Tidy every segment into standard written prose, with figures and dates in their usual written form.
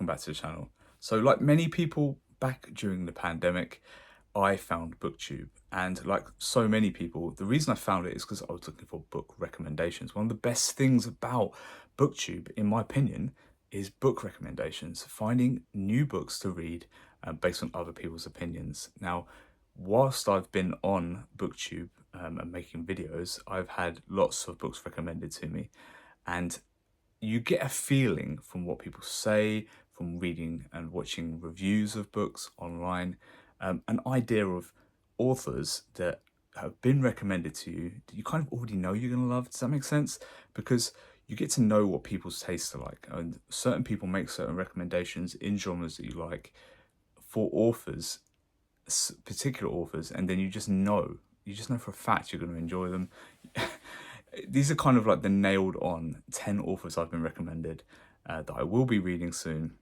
welcome back to the channel. So like many people back during the pandemic, I found Booktube, and like so many people, the reason I found it is because I was looking for book recommendations. One of the best things about Booktube, in my opinion, is book recommendations, finding new books to read based on other people's opinions. Now, whilst I've been on Booktube and making videos, I've had lots of books recommended to me, and you get a feeling from what people say, from reading and watching reviews of books online, an idea of authors that have been recommended to you that you kind of already know you're going to love. Does that make sense? Because you get to know what people's tastes are like, and certain people make certain recommendations in genres that you like for authors, particular authors, and then you just know for a fact you're going to enjoy them. These are kind of like the nailed on 10 authors I've been recommended that I will be reading soon,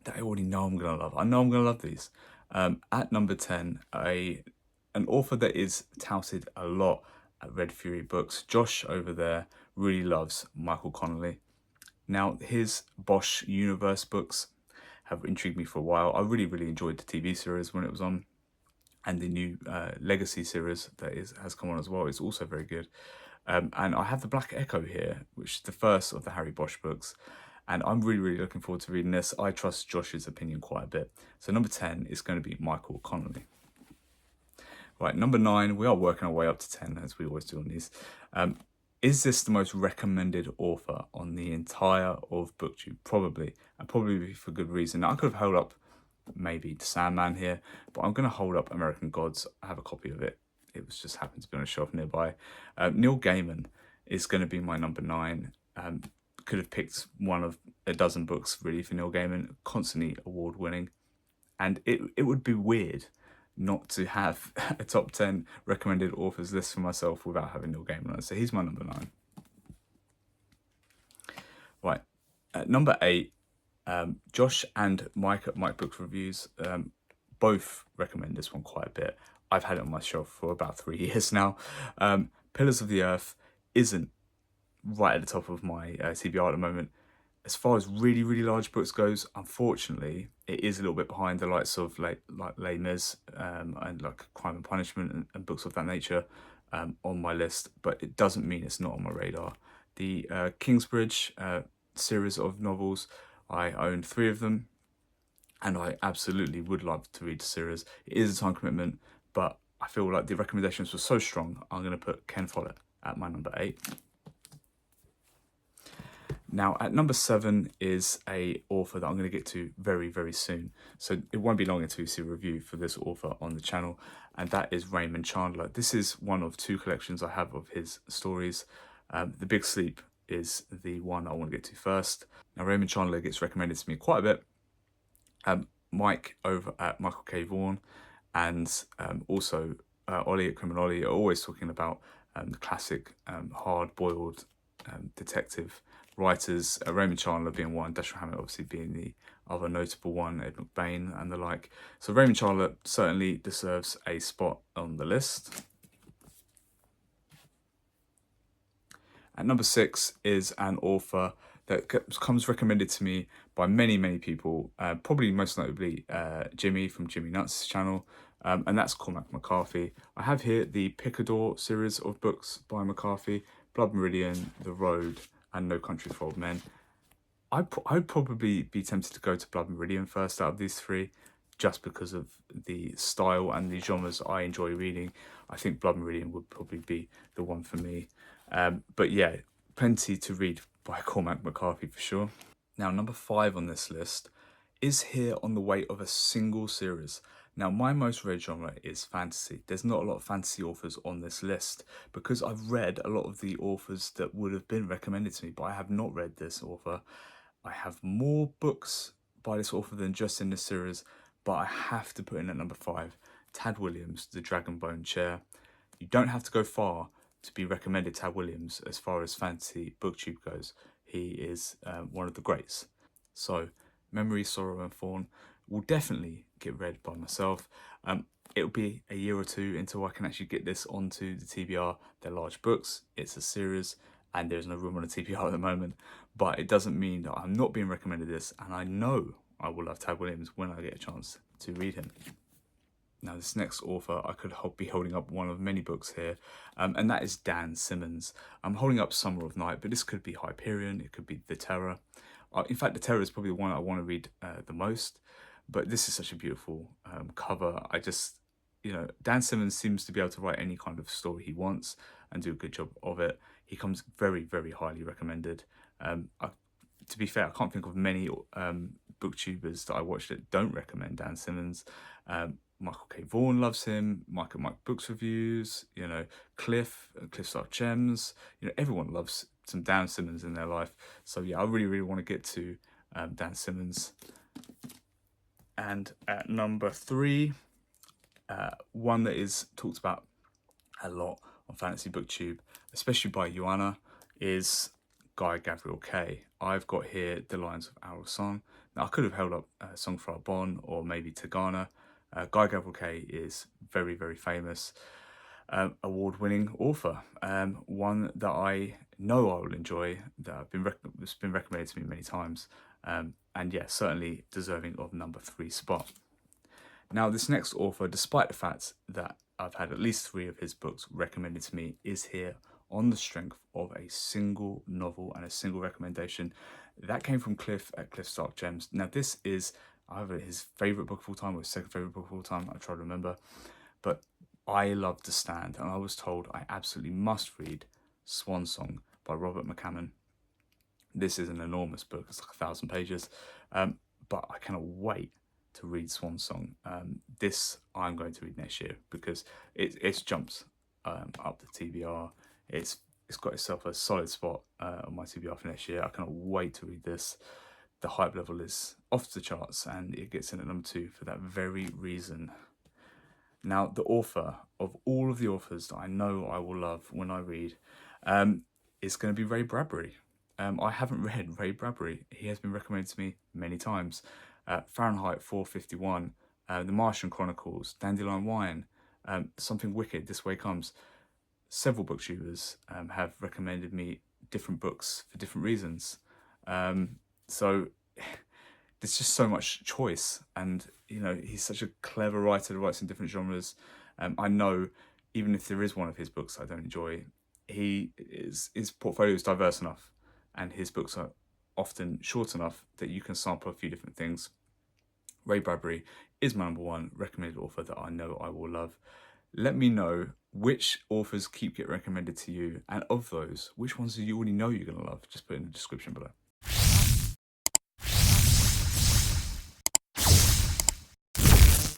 that I already know I'm going to love. I know I'm going to love these. At number 10, an author that is touted a lot at Red Fury Books. Josh over there really loves Michael Connolly. Now, his Bosch Universe books have intrigued me for a while. I really enjoyed the TV series when it was on, and the new Legacy series that has come on as well. It's also very good. And I have the Black Echo here, which is the first of the Harry Bosch books. And I'm really looking forward to reading this. I trust Josh's opinion quite a bit. So number 10 is going to be Michael Connolly. Right, number 9, we are working our way up to 10, as we always do on these. Is this the most recommended author on the entire of Booktube? Probably, and probably for good reason. Now, I could have held up maybe The Sandman here, but I'm going to hold up American Gods. I have a copy of it. It was just happened to be on a shelf nearby. Neil Gaiman is going to be my number 9. Could have picked one of a dozen books really for Neil Gaiman, constantly award winning. And it would be weird not to have a top 10 recommended authors list for myself without having Neil Gaiman on it. So he's my number 9. Right, at number 8, Josh and Mike at Mike Books Reviews both recommend this one quite a bit. I've had it on my shelf for about 3 years now. Pillars of the Earth isn't right at the top of my TBR at the moment. As far as really large books goes, unfortunately, it is a little bit behind the likes of like Les Mis and like Crime and Punishment and books of that nature on my list, but it doesn't mean it's not on my radar. The Kingsbridge series of novels, I own 3 of them, and I absolutely would love to read the series. It is a time commitment, but I feel like the recommendations were so strong, I'm going to put Ken Follett at my number 8. Now, at number 7 is a author that I'm going to get to very soon. So it won't be long until you see a review for this author on the channel, and that is Raymond Chandler. This is one of 2 collections I have of his stories. The Big Sleep is the one I want to get to first. Now, Raymond Chandler gets recommended to me quite a bit. Mike over at Michael K. Vaughan and also Ollie at Criminal are always talking about the classic hard-boiled detective writers, Raymond Chandler being one, Dashiell Hammett obviously being the other notable one, Ed McBain and the like. So Raymond Chandler certainly deserves a spot on the list. At number 6 is an author that comes recommended to me by many people, probably most notably Jimmy from Jimmy Nuts' channel, and that's Cormac McCarthy. I have here the Picador series of books by McCarthy, Blood Meridian, The Road, and No Country for Old Men. I'd probably be tempted to go to Blood Meridian first out of these 3, just because of the style and the genres I enjoy reading. I think Blood Meridian would probably be the one for me. But yeah, plenty to read by Cormac McCarthy for sure. Now, number 5 on this list is here on the weight of a single series. Now, my most read genre is fantasy. There's not a lot of fantasy authors on this list because I've read a lot of the authors that would have been recommended to me, but I have not read this author. I have more books by this author than just in this series, but I have to put in at number 5, Tad Williams, The Dragonbone Chair. You don't have to go far to be recommended Tad Williams as far as fantasy Booktube goes. He is one of the greats. So, Memory, Sorrow and Thorn will definitely get read by myself. It'll be a year or 2 until I can actually get this onto the TBR. They're large books, it's a series, and there's no room on the TBR at the moment. But it doesn't mean that I'm not being recommended this, and I know I will love Tad Williams when I get a chance to read him. Now, this next author, I could be holding up one of many books here, and that is Dan Simmons. I'm holding up Summer of Night, but this could be Hyperion, it could be The Terror. In fact, The Terror is probably the one I want to read the most, but this is such a beautiful cover. I just, Dan Simmons seems to be able to write any kind of story he wants and do a good job of it. He comes very, very highly recommended. To be fair, I can't think of many booktubers that I watch that don't recommend Dan Simmons. Michael K. Vaughan loves him, Mike Books Reviews, Cliff Stark Gems, everyone loves some Dan Simmons in their life. So yeah, I really, really want to get to Dan Simmons. And at number 3, one that is talked about a lot on Fantasy Booktube, especially by Joanna, is Guy Gavriel Kay. I've got here The Lions of Al-Rasan. Now, I could have held up Song for Arbonne or maybe Tagana. Guy Gavriel Kay is very, very famous, award-winning author. One that I know I will enjoy, that it's been recommended to me many times. And yeah, certainly deserving of number 3 spot. Now, this next author, despite the fact that I've had at least 3 of his books recommended to me, is here on the strength of a single novel and a single recommendation. That came from Cliff at Cliff Stark Gems. Now, this is either his favourite book of all time or his second favourite book of all time. I try to remember. But I love The Stand, and I was told I absolutely must read Swan Song by Robert McCammon. This is an enormous book. It's like 1,000 pages. But I cannot wait to read Swan Song. This I'm going to read next year because it's jumped up the TBR. It's got itself a solid spot on my TBR for next year. I cannot wait to read this. The hype level is off the charts, and it gets in at number 2 for that very reason. Now, the author of all of the authors that I know I will love when I read is going to be Ray Bradbury. I haven't read Ray Bradbury. He has been recommended to me many times. Fahrenheit 451, The Martian Chronicles, Dandelion Wine, Something Wicked, This Way Comes. Several booktubers have recommended me different books for different reasons. So there's just so much choice, and he's such a clever writer who writes in different genres. I know even if there is one of his books I don't enjoy, his portfolio is diverse enough, and his books are often short enough that you can sample a few different things. Ray Bradbury is my number 1 recommended author that I know I will love. Let me know which authors keep getting recommended to you, and of those, which ones do you already know you're going to love? Just put it in the description below.